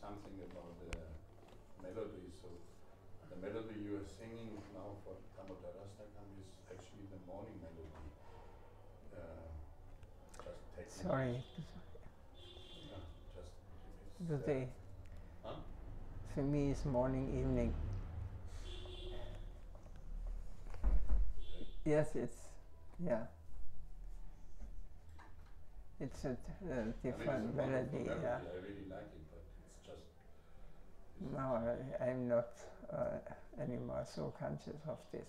something about the melody. So the melody you are singing now for Damodar Rastakam is actually the morning melody. Just technically. Sorry. Yeah, just Today. Huh? For me, it's morning, evening. Yes, it's, yeah. It's a different melody, yeah. I really like it, but it's just... No, I'm not anymore so conscious of this.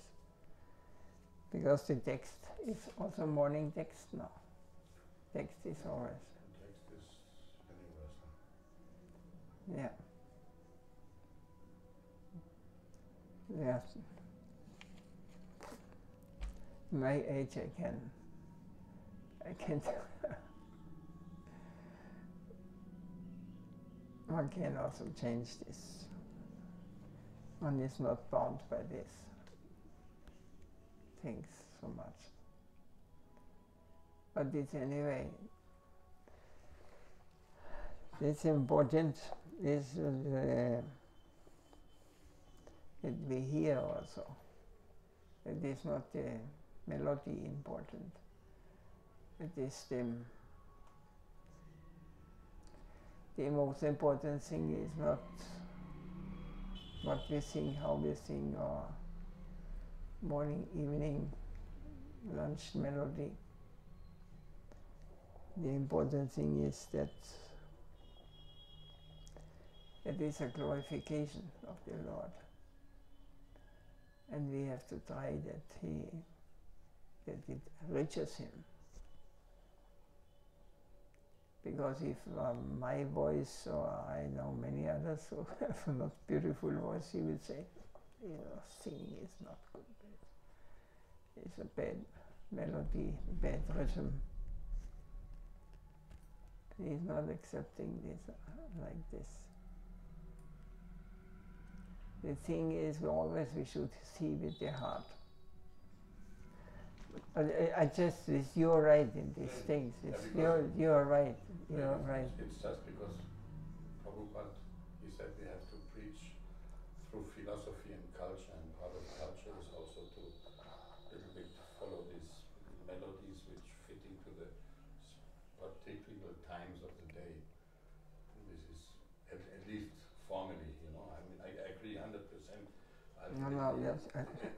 Because the text is also morning text now. Text is always. Text is universal. Yeah. Yes. My age, I can one can also change this. One is not bound by this things so much. But it's anyway, it's important is that we hear also. It is not the melody important. It is the most important thing is not what we sing, how we sing, or morning, evening, lunch melody. The important thing is that it is a glorification of the Lord. And we have to try that it reaches Him. Because if my voice, or I know many others who have a not beautiful voice, he will say, singing is not good. It's a bad melody, bad rhythm. He is not accepting this like this. The thing is, always we should see with the heart. You're right in these things. You're right. You're right. It's just because Prabhupada, he said we have to preach through philosophy and culture, and part of culture is also to little bit follow these melodies which fit into the particular times of the day. And this is at least formally, I mean, I agree 100%.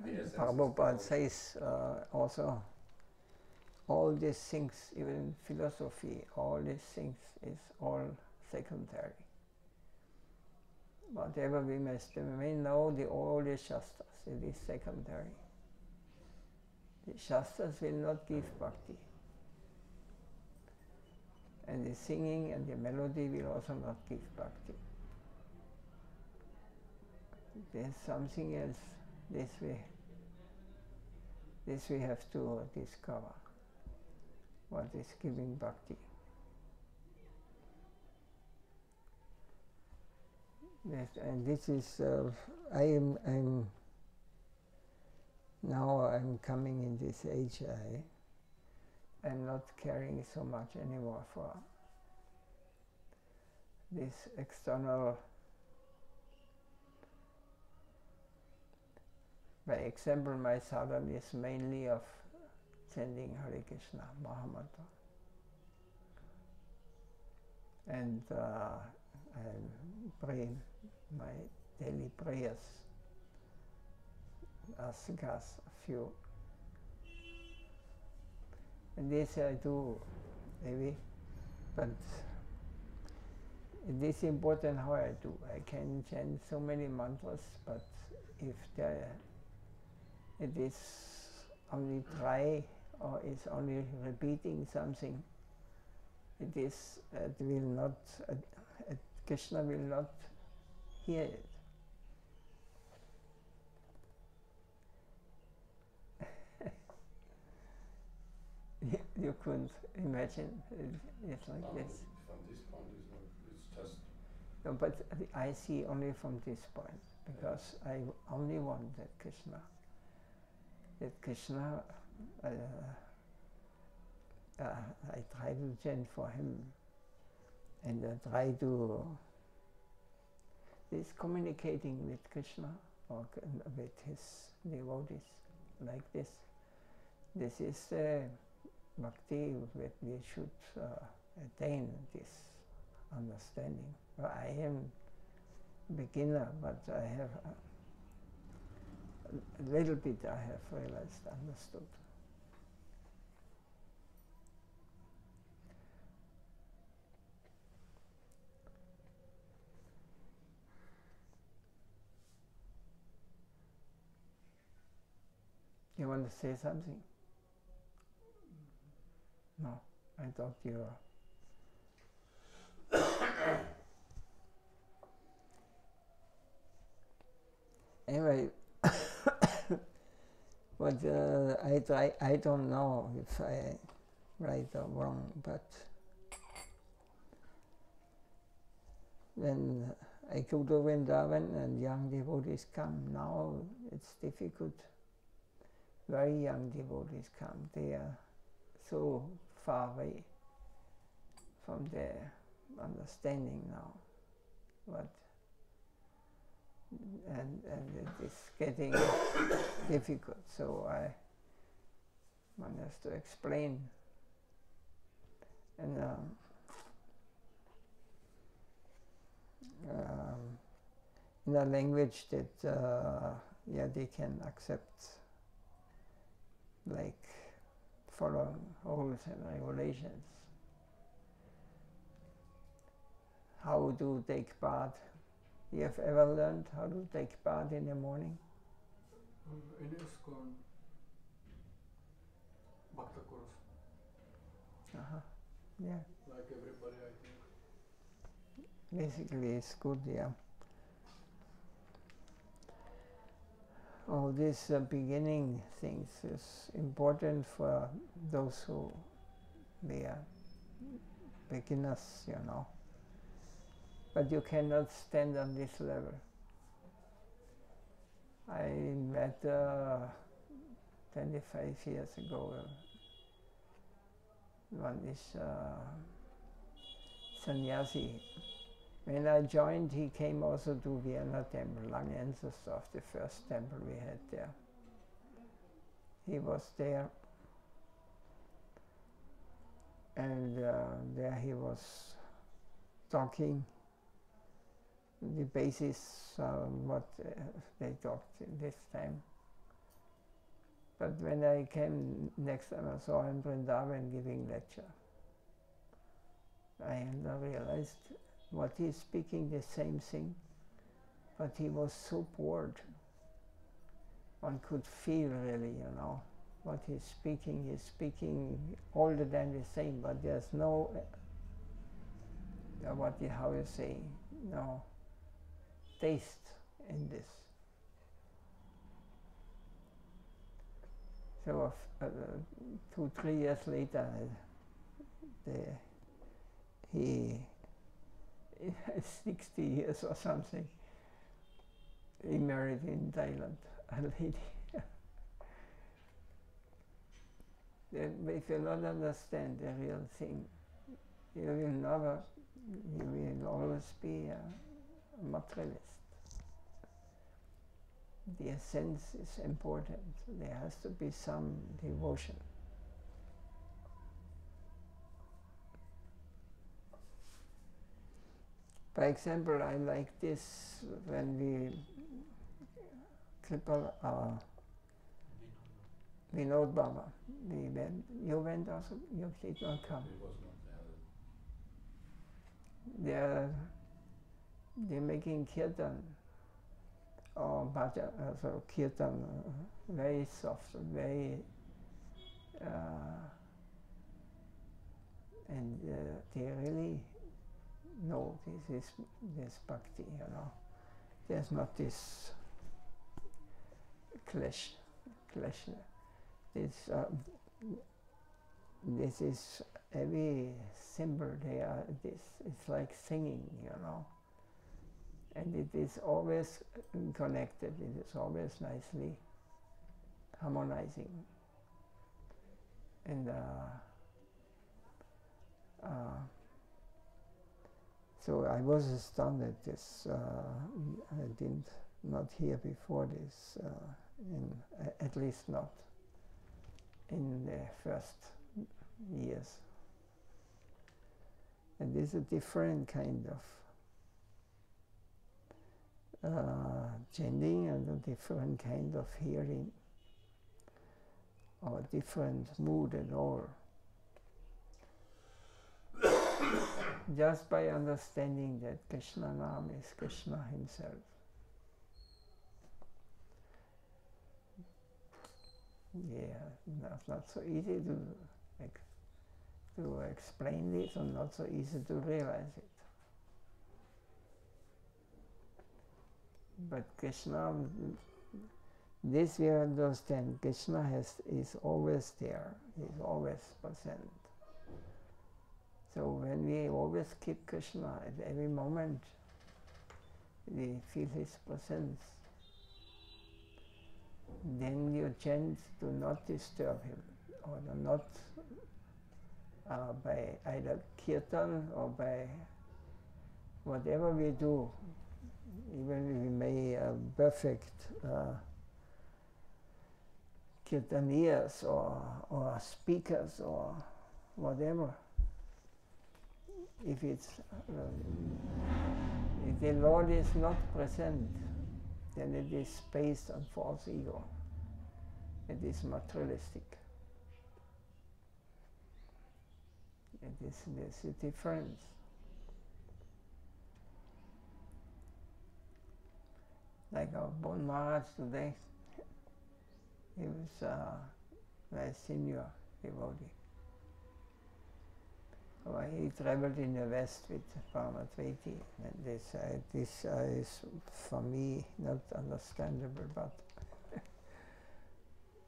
Yes. Prabhupada says also, all these things, even philosophy, all these things is all secondary. Whatever we may know, all the Shastras, it is secondary. The Shastras will not give Bhakti. And the singing and the melody will also not give Bhakti. There's something else, this we have to discover, what is giving Bhakti. Yes, and this is, I'm coming in this age, I'm not caring so much anymore for this external. By example, my sadhana is mainly of chanting Hare Krishna, Mahamantra. And I pray my daily prayers, asakas, a few. And this I do maybe, but it is important how I do. I can chant so many mantras, but if it is only dry or is only repeating something, Krishna will not hear it. You couldn't imagine it's like this. From this point, it's just... No, but I see only from this point, because I only want that Krishna. I try to chant for him, and I try to is communicating with Krishna or with his devotees like this. This is Bhakti that we should attain this understanding. Well, I am beginner, but I have a little bit I have realized, understood. You want to say something? No, I thought you were. Anyway, but I don't know if I right or wrong, but when I go to Vrindavan and young devotees come, now it's difficult. Very young devotees come. They are so far away from their understanding now. But and it is getting difficult, so one has to explain. And in a language that they can accept, like following rules and regulations. How to take part. You have ever learned how to take part in the morning? In ISKCON, Bhakta course. Yeah. Like everybody, I think. Basically, it's good, yeah. All these beginning things is important for those who they are beginners, you know. But you cannot stand on this level. I met 25 years ago one is sannyasi. When I joined, he came also to Vienna temple, long ancestor of the first temple we had there. He was there, and there he was talking the basis what they talked in this time. But when I came next time, I saw him in Vrindavan giving lecture. I realized what he's speaking the same thing, but he was so bored. One could feel really, you know, what he's speaking all the time the same, but there's no, how you say, no taste in this. So 2-3 years later, he 60 years or something, he married in Thailand a lady. If you don't understand the real thing, you will always be a materialist. The essence is important. There has to be some devotion. For example, I like this when we cripple Vinod Baba. You went also? You did not come. He was not there. They're making kirtan or bhajan, also kirtan, very soft, very, and they really know this bhakti, you know. There's not this clash. This is every symbol there. It's like singing, you know. And it is always connected, it is always nicely harmonizing. And So I was astounded. This I didn't not hear before this, at least not in the first years. And this is a different kind of chanting and a different kind of hearing, or a different mood at all. Just by understanding that Krishna Nam is Krishna himself. Yeah, not so easy to explain this, and not so easy to realize it. But Krishna, this we understand, Krishna is always there, is always present. So when we always keep Krishna at every moment, we feel his presence. Then you chant to not disturb him, or to not by either kirtan or by whatever we do, even if we may perfect kirtaniers or speakers or whatever. If it's if the Lord is not present, then it is based on false ego. It is materialistic. There's a difference. Like our Bon Maharaj today, he was a very senior devotee. He traveled in the West with Paramatveti, and this is for me not understandable,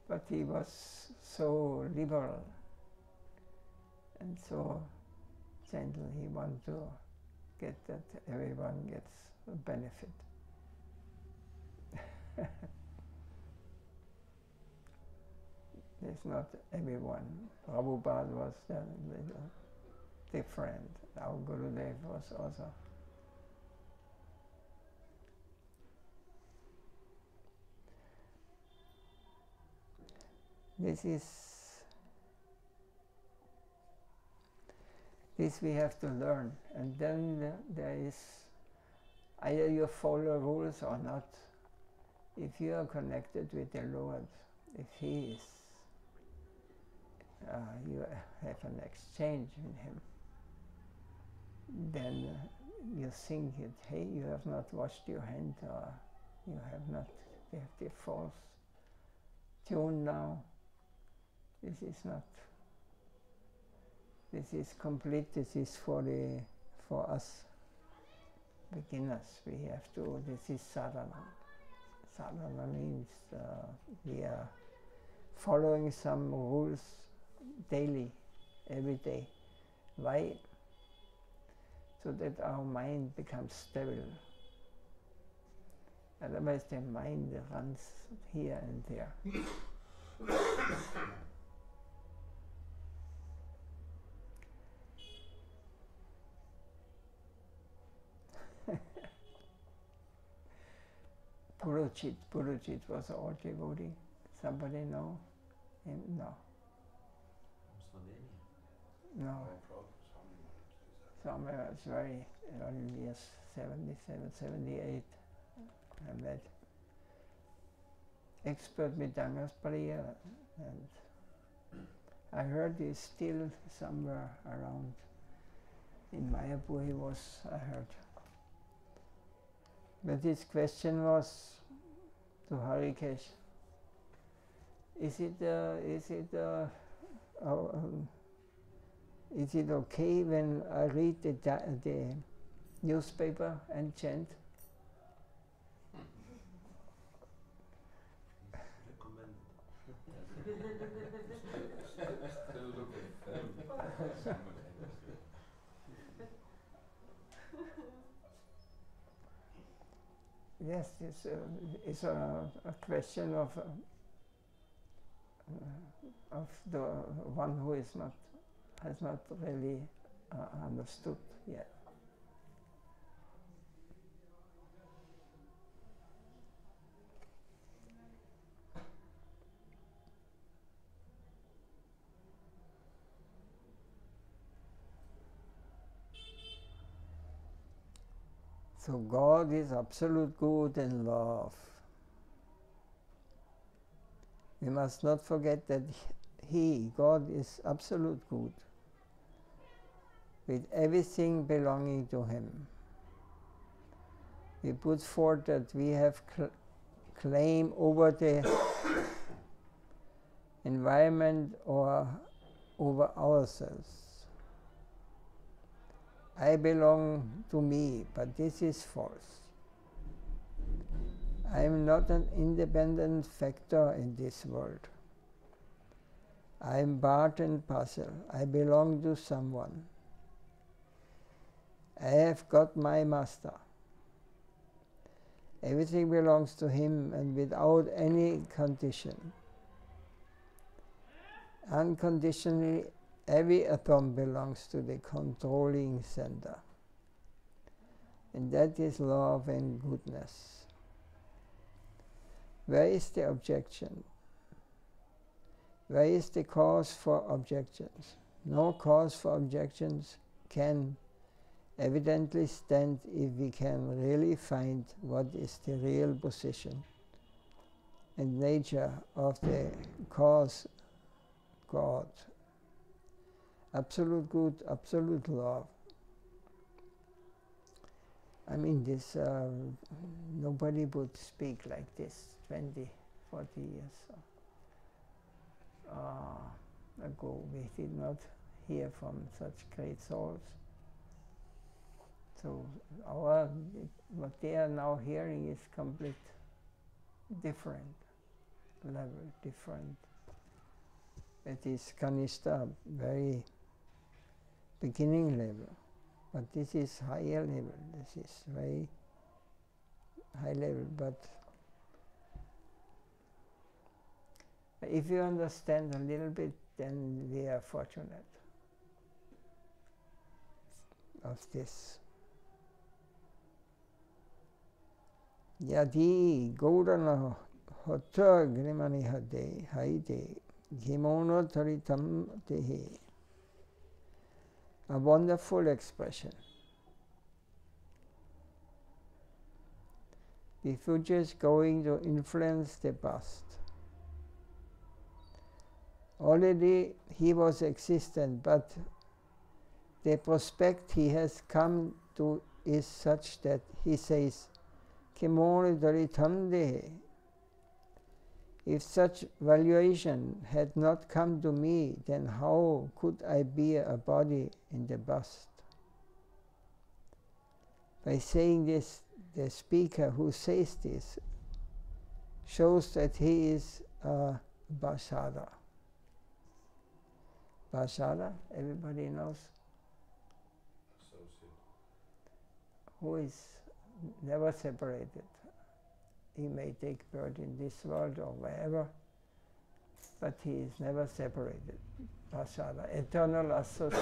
but he was so liberal and so gentle. He wanted to get that everyone gets a benefit. There's not everyone. Prabhupada was different. Our Gurudev was also. This we have to learn, and then there is either you follow rules or not. If you are connected with the Lord, if He is, you have an exchange with Him, then you think it, hey, you have not washed your hand, or you have not the false tune now. This is not. This is complete. This is for us beginners. We have to. This is sadhana. Sadhana means we are following some rules daily, every day. Why? So that our mind becomes stable. Otherwise the mind runs here and there. Puruchit was an old devotee. Somebody know him? No. No. Somewhere it's very early years, 77, 78. I met expert Midangas Priya, and I heard he's still somewhere around in Mayapur. He was, I heard. But his question was to Harikesh: Is it okay when I read the newspaper and chant? Yes, it's a question of the one who has not really understood yet. So God is absolute good and love. We must not forget that He, God, is absolute good, with everything belonging to Him. We put forth that we have claim over the environment or over ourselves. I belong to me, but this is false. I am not an independent factor in this world. I am part and parcel. I belong to someone. I have got my master. Everything belongs to him and without any condition. Unconditionally, every atom belongs to the controlling center. And that is love and goodness. Where is the objection? Where is the cause for objections? No cause for objections can evidently stand if we can really find what is the real position and nature of the cause, God. Absolute good, absolute love. I mean, this nobody would speak like this 20, 40 years ago. We did not hear from such great souls. So what they are now hearing is complete different level, different. It is Kanishta, very beginning level. But this is higher level, this is very high level. But if you understand a little bit, then we are fortunate of this. Yadi Gaurana Hota Grimani Hade Haide Gimono Taritam Tehe. A wonderful expression. The future is going to influence the past. Already he was existent, but the prospect he has come to is such that he says, Kimori Daritamde. If such valuation had not come to me, then how could I be a body in the bust? By saying this, the speaker who says this shows that he is a Basada. Basada, everybody knows? Associate. Who is never separated. He may take birth in this world or wherever, but he is never separated. Pasada, eternal associate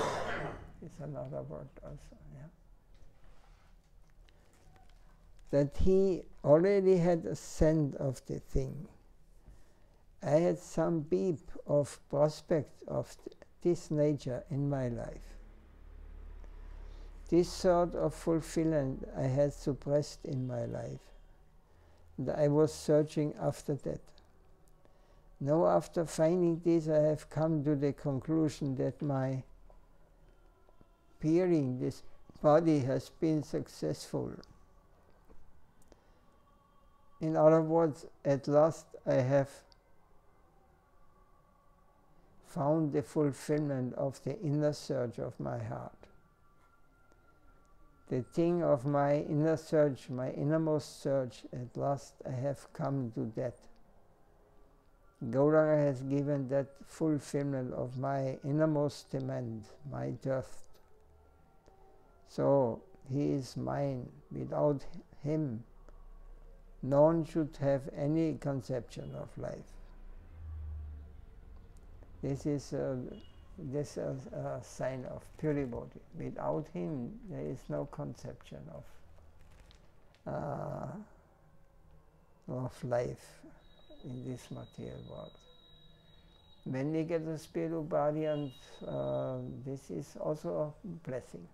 is another word also. Yeah. That he already had a sense of the thing. I had some peep of prospect of this nature in my life. This sort of fulfillment I had suppressed in my life. And I was searching after that. Now after finding this, I have come to the conclusion that my peering this body has been successful. In other words, at last I have found the fulfillment of the inner search of my heart. The thing of my inner search, my innermost search, at last I have come to that. Gauranga has given that fulfillment of my innermost demand, my thirst. So he is mine. Without him, none should have any conception of life. This is a sign of pure devotee. Without him, there is no conception of life in this material world. When we get a spiritual body, and this is also a blessing.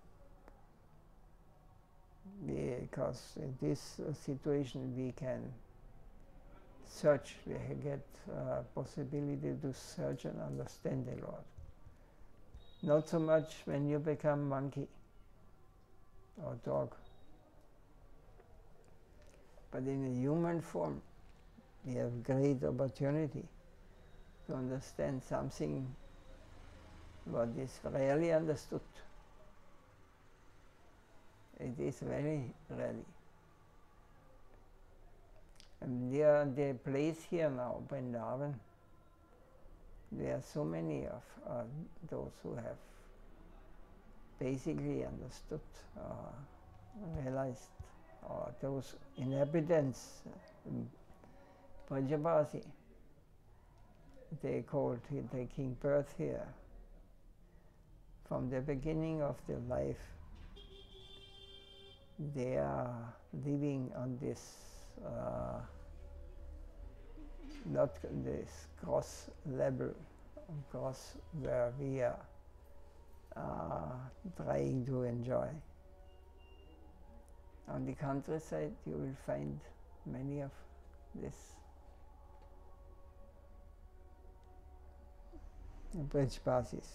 because in this situation we can search, we get possibility to search and understand the Lord. Not so much when you become monkey or dog, but in a human form we have great opportunity to understand something what is rarely understood. It is very rarely. And the place here now, Vrindavan, there are so many of those who have basically understood, realized, or those inhabitants, Brajavasi, they called it taking birth here. From the beginning of their life, they are living on this, not this gross level, gross where we are trying to enjoy. On the countryside, you will find many of this Brajvasis.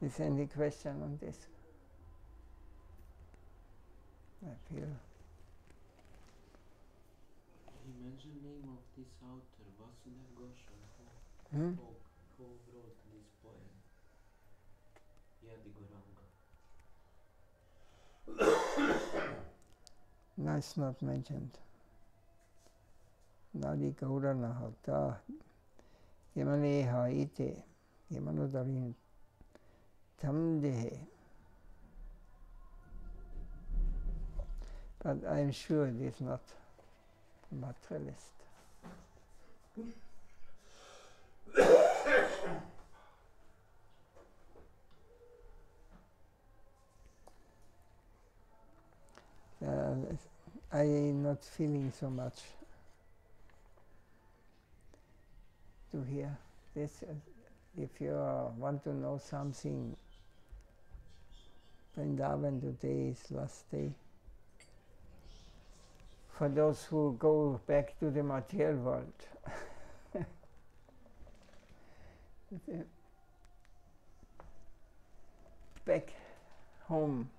Is there any question on this? I feel. You mentioned name of this author, Vasudev Goswami, who wrote this poem, Yadigoranga. No, it's not mentioned. Nadi Gaura Nahata, Yamane Haite, Yamanodarin Tamdehe. But I'm sure it is not materialist. I'm not feeling so much to hear this. If you want to know something, Vrindavan today is last day. For those who go back to the material world, back home.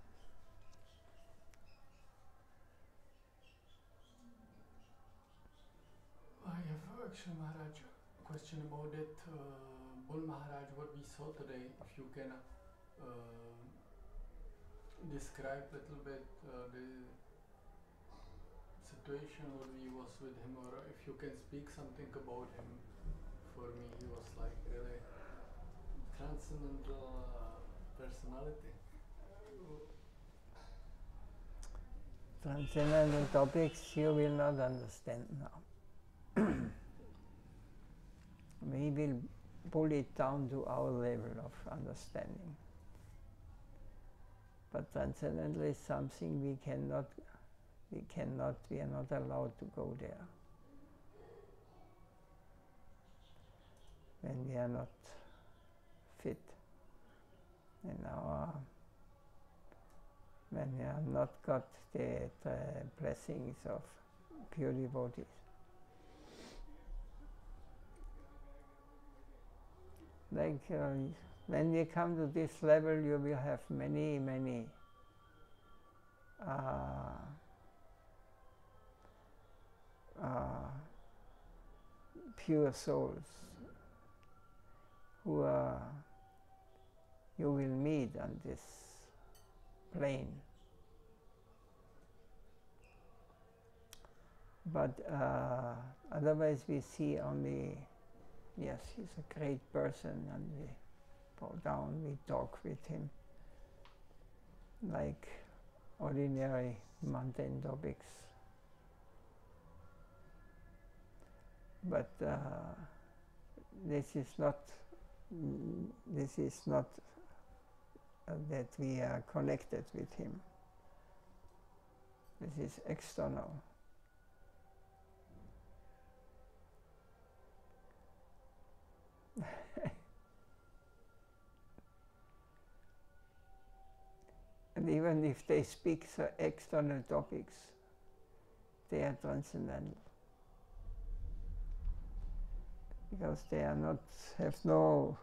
I have actually, Maharaj, a question about that Bull Maharaj, what we saw today. If you can describe a little bit the situation what we was with him, or if you can speak something about him. For me, he was like really transcendental personality. Transcendental topics you will not understand now. We will pull it down to our level of understanding. But transcendental is something we are not allowed to go there. When we are not fit in when we have not got the blessings of pure devotees. Like when we come to this level, you will have many pure souls who you will meet on this plane. But otherwise we see only, yes, he's a great person, and we go down, we talk with him like ordinary mundane topics. But this is not that we are connected with him. This is external. And even if they speak external topics, they are transcendental. Because they are not, have no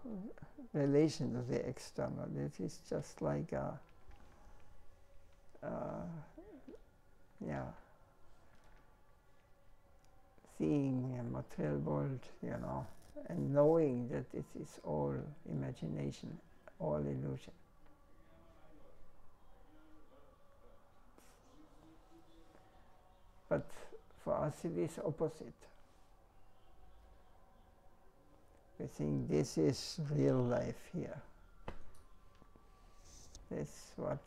relation to the external. It is just like a, seeing a material world, and knowing that it is all imagination, all illusion. But for us it is opposite. We think this is real life here. That's what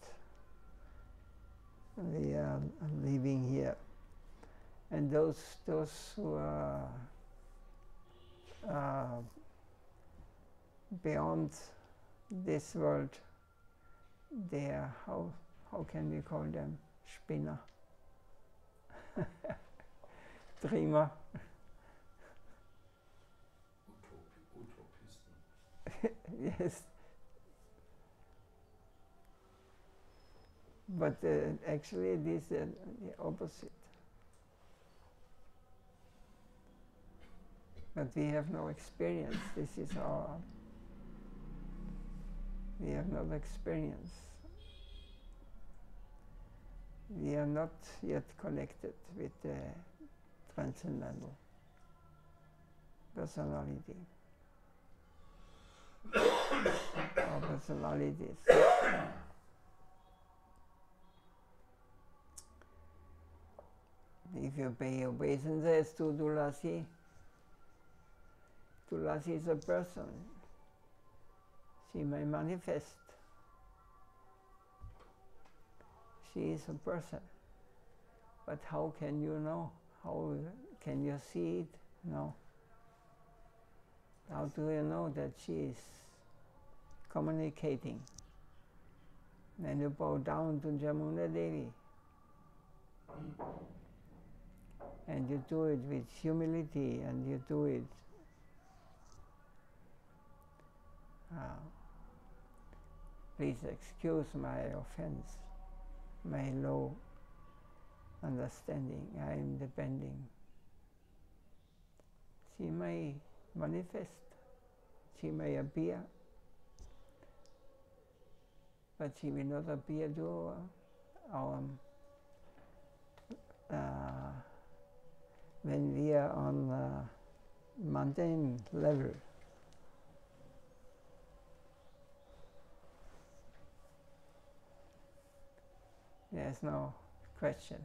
we are living here. And those who are beyond this world, they are, how can we call them? Spinner. Dreamer. Yes. But actually this is the opposite. But we have no experience. This is we have no experience. We are not yet connected with the transcendental personality. Our personalities. If you pay obeisances to Tulasi, Tulasi is a person. She may manifest. She is a person. But how can you know? How can you see it? No. How do you know that she is communicating? When you bow down to Jamuna Devi, and you do it with humility, and you do it please excuse my offense, my low understanding, I am depending. She may manifest, she may appear, but she will not appear to our when we are on mundane level. There's no question.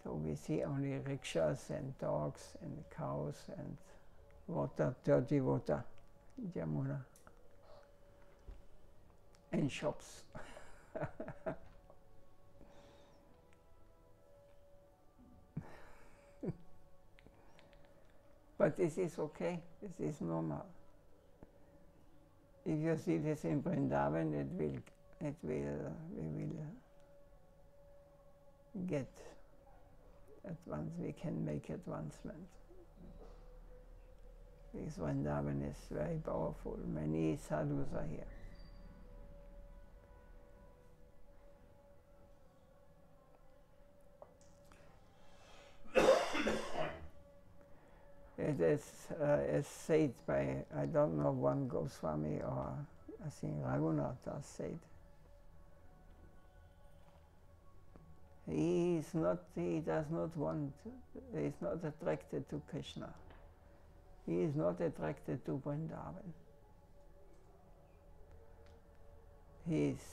So we see only rickshaws and dogs and cows and water, dirty water, Jamuna, and shops. But this is okay, this is normal. If you see this in Vrindavan, we will get we can make advancement. Because Vrindavan is very powerful. Many sadhus are here. It is said by, I don't know, one Goswami or I think Raghunatha said, he does not want, he is not attracted to Krishna. He is not attracted to Vrindavan. He is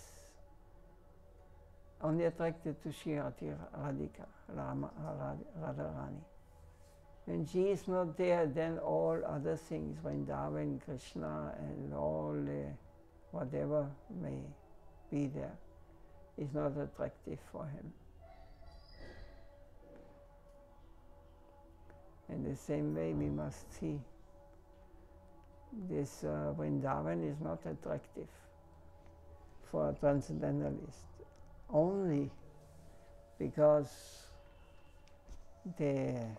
only attracted to Srimati Radhika, Radharani. When she is not there, then all other things, Vrindavan, Krishna, and all whatever may be there, is not attractive for him. In the same way, we must see this Vrindavan is not attractive for a transcendentalist, only because there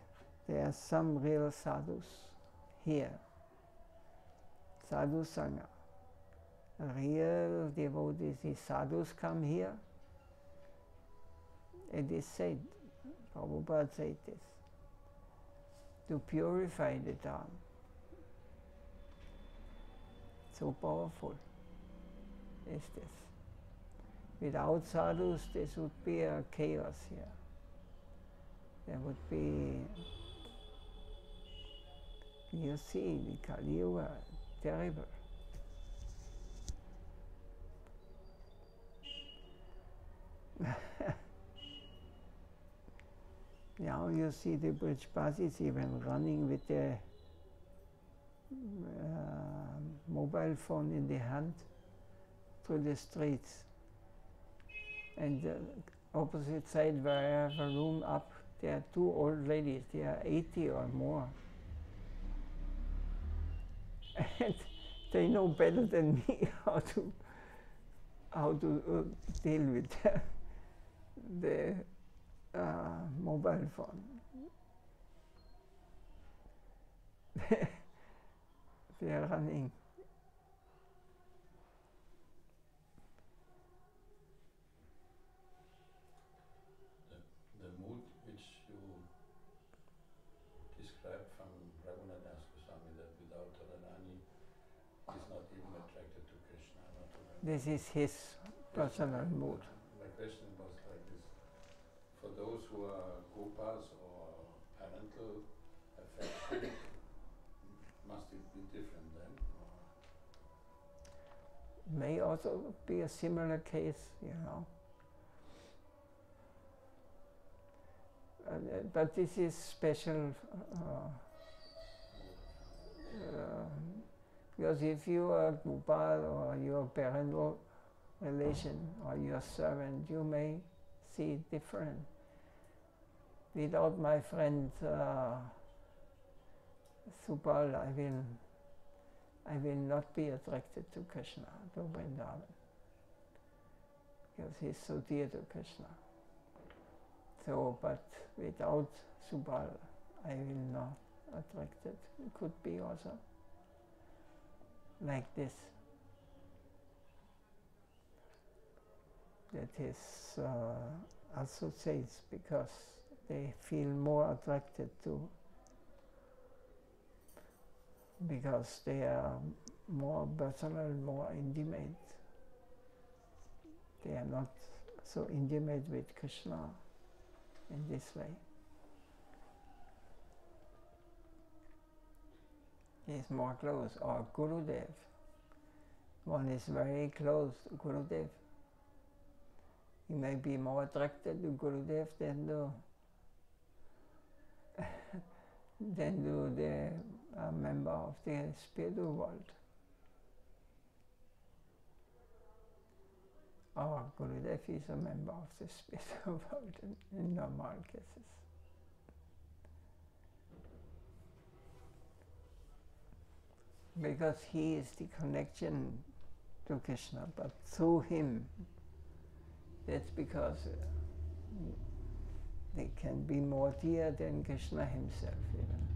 are some real sadhus here Sadhu Sangha. Real devotees, the sadhus come here. It is said, Prabhupada said this, to purify the Dharma. So powerful is this. Without sadhus, this would be a chaos here. There would be, you see, the Kali Yuga, terrible. Now you see the Brajbasis even running with their mobile phone in the hand through the streets. And the opposite side where I have a room up, there are two old ladies, they are 80 or more. And they know better than me how to deal with the mobile phone. They are running. The mood which you described from Raghunath Goswami, that without Radharani is not even attracted to Krishna. This is his personal mood. My question was like this: for those who are gopas or parental affection, must it be different then? Or? May also be a similar case, you know. But this is special, because if you are Gopal or your parental relation or your servant, you may see it different. Without my friend Supal, I will not be attracted to Krishna, to Vrindavan, because he's so dear to Krishna. So, but without Subal, I will not attracted. It could be also like this. That is associates because they feel more attracted to, because they are more personal, more intimate. They are not so intimate with Krishna in this way. He is more close, or Gurudev. One is very close to Gurudev. He may be more attracted to Gurudev than to the member of the spiritual world. Or Gurudev is a member of the spiritual world in normal cases. Because he is the connection to Krishna, but through him, that's because they can be more dear than Krishna himself even.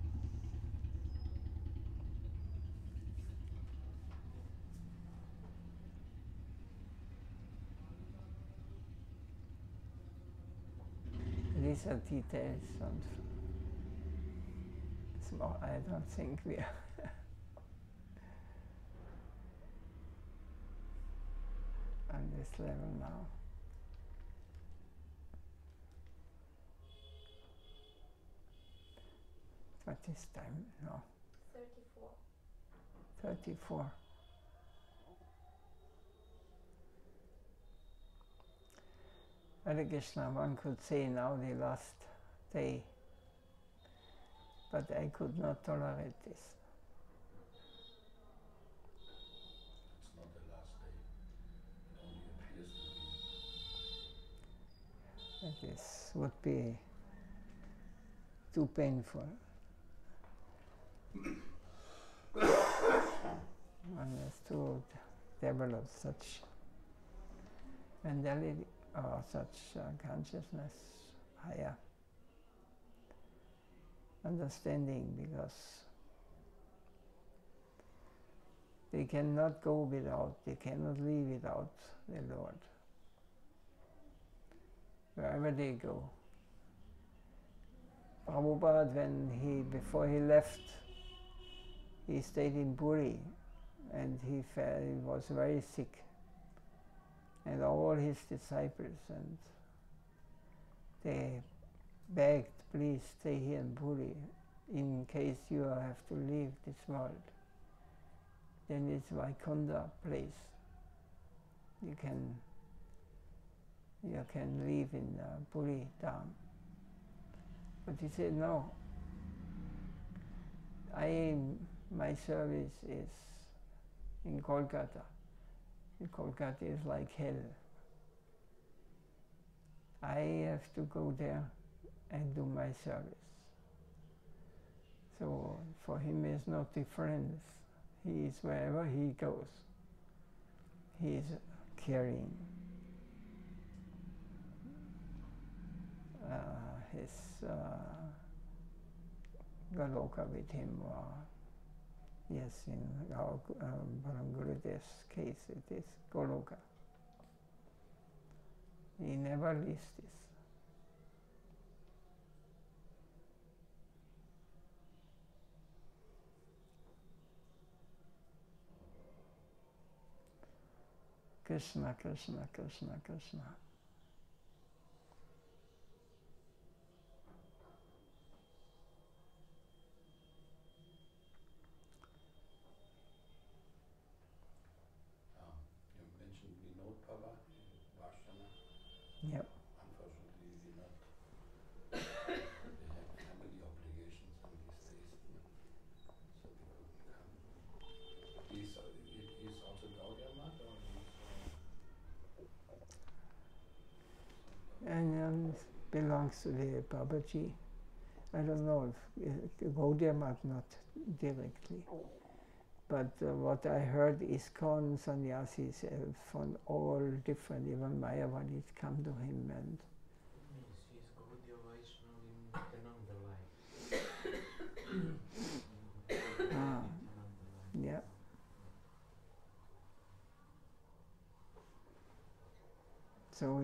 These are details, and small. I don't think we are on this level now. What is time now? 34. 34. Hare Krishna, one could say now the last day, but I could not tolerate this. It's not the last day. It only appears to be. This would be too painful. One has to develop such mentality or such consciousness, higher understanding, because They cannot go without, they cannot live without the Lord. Wherever they go. Prabhupada, before he left, he stayed in Puri and he was very sick. And all his disciples, and they begged, please stay here in Puri in case you have to leave this world. Then it's Vaikunta place. You can live in Puri Dham. But he said, no. My service is in Kolkata. Kolkata is like hell. I have to go there and do my service. So for him there's no difference. He is wherever he goes. He is carrying his Goloka with him. Yes, in our Param Gurudev's case it is Goloka. He never leaves this. Krishna, Krishna, Krishna, Krishna. You mentioned Vinod Baba in Vashana. Yep. Unfortunately, we not. They have family obligations in these days, so we couldn't come. He's also Gaudiya Math, or And belongs to the Babaji. I don't know if Gaudiya Math not directly. But what I heard is ISKCON sannyasis from all different, even Mayavadis come to him and He's Gaudiya Vaishnava in another life. yeah. So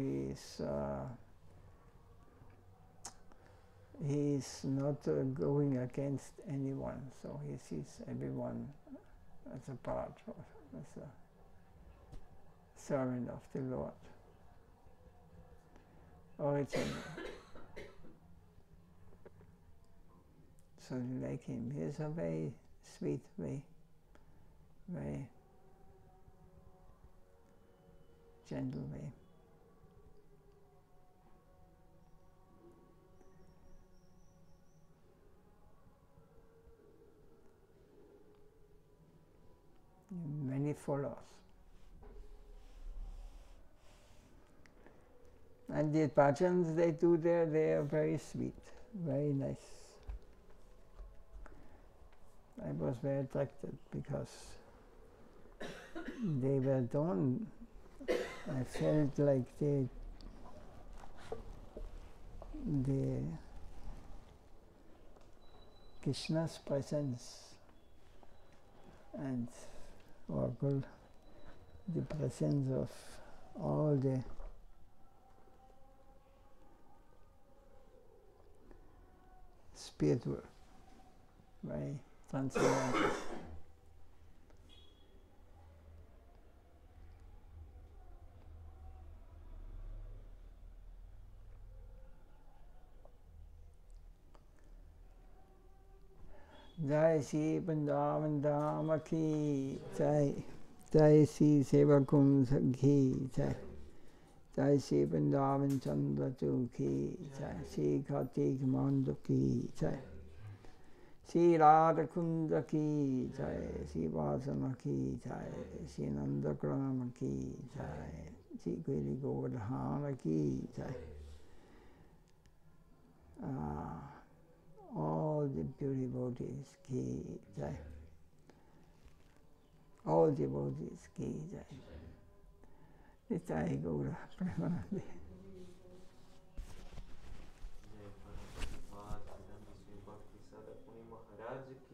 he's not going against anyone, so he sees everyone as a part of, as a servant of the Lord. Original. So you like him. He's a very sweet, very gentle way. Many followers. And the bhajans they do there, they are very sweet, very nice. I was very attracted because they were done. I felt like the Krishna's presence and the presence of all the spiritual, very transcendental. Jai Shri Vrindavan Dham ki Jai. Jai Shri Sevakun ki Jai. Jai Shri Vrindavan Chandra ki Jai. Shri Kartik Mandu ki Jai. Shri Radha Kunda ki Jai. Shri Vasana ki Jai. Shri Nandakrama ki Jai. Shri Giri Govardhana ki Jai. All the pure devotees ki Jai. All devotees ki Jai. Jai Gaura Premanande. Jai Bhakti Sadhaka Muni Maharaj ki